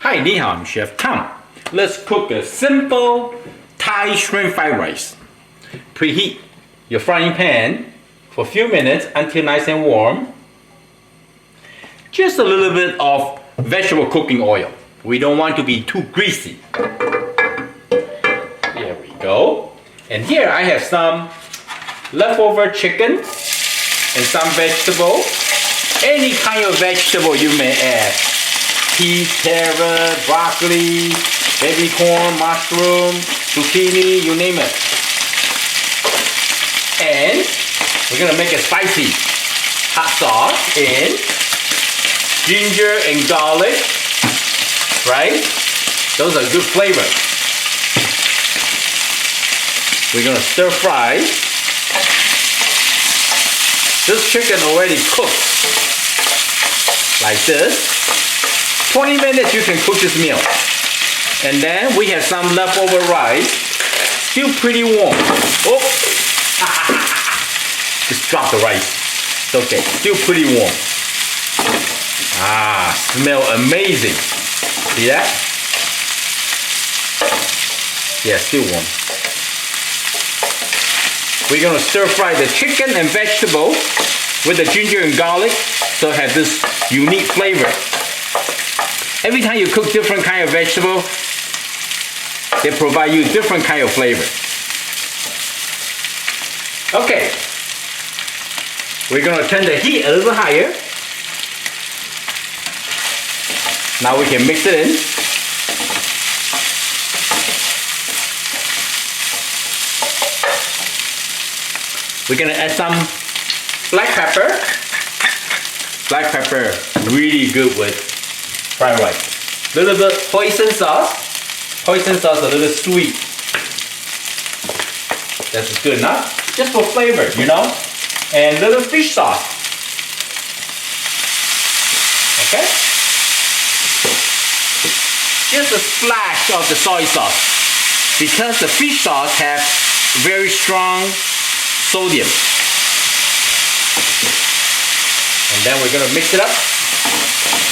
Hi, ni hao, I'm Chef Tom. Let's cook a simple Thai shrimp fried rice. Preheat your frying pan for a few minutes until nice and warm. Just a little bit of vegetable cooking oil. We don't want to be too greasy. Here we go. And here I have some leftover chicken and some vegetable. Any kind of vegetable you may add. Peas, carrot, broccoli, baby corn, mushroom, zucchini, you name it. And we're gonna make a spicy hot sauce in ginger and garlic, right? Those are good flavor. We're gonna stir fry. This chicken already cooked like this. 20 minutes you can cook this meal. And then we have some leftover rice, still pretty warm. Oh, just drop the rice. It's okay, still pretty warm. Ah, smell amazing. See that? Yeah, still warm. We're gonna stir fry the chicken and vegetable with the ginger and garlic so it has this unique flavor. Every time you cook different kind of vegetable, they provide you different kind of flavor. Okay, we're gonna turn the heat a little higher. Now we can mix it in. We're gonna add some black pepper. Black pepper, really good with fried rice. Little bit hoisin sauce. Hoisin sauce a little sweet. That's good enough. Just for flavor, you know. And little fish sauce. Okay. Just a splash of the soy sauce. Because the fish sauce has very strong sodium. And then we're gonna mix it up.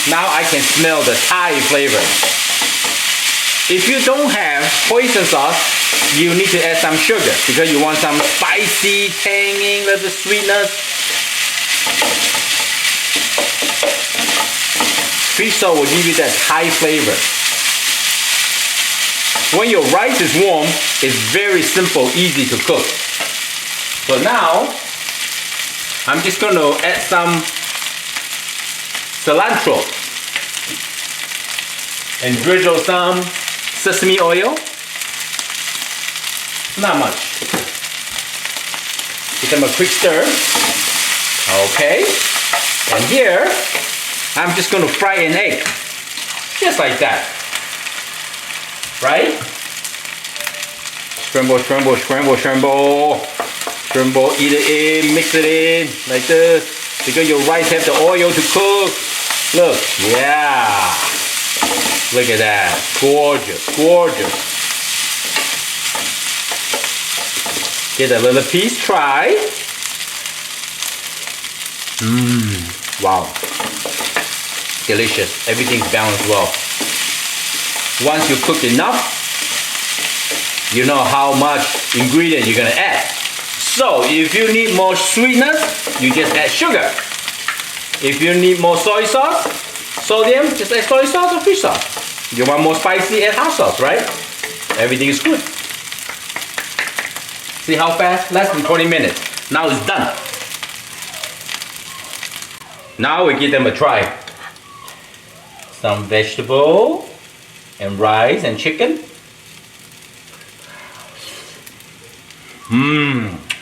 Now I can smell the Thai flavor. If you don't have hoisin sauce, you need to add some sugar because you want some spicy, tangy, little sweetness. Fish sauce will give you that Thai flavor. When your rice is warm, it's very simple, easy to cook. So now, I'm just going to add some cilantro and drizzle some sesame oil. Not much. Give them a quick stir. Okay. And here, I'm just going to fry an egg. Just like that. Right? Scramble, scramble, scramble, scramble. Scramble, eat it in, mix it in, like this. Because your rice have the oil to cook. Look, yeah. Look at that, gorgeous, gorgeous. Get a little piece, try. Wow. Delicious, everything's balanced well. Once you cook enough, you know how much ingredient you're gonna add. So, if you need more sweetness, you just add sugar. If you need more soy sauce, sodium, just add soy sauce or fish sauce. You want more spicy, add hot sauce, right? Everything is good. See how fast? Less than 20 minutes. Now it's done. Now we give them a try. Some vegetable and rice and chicken.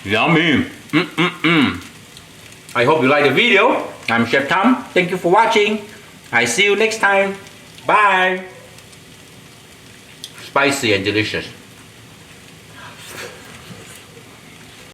Yummy. I hope you like the video. I'm Chef Tom. Thank you for watching. I see you next time. Bye. Spicy and delicious.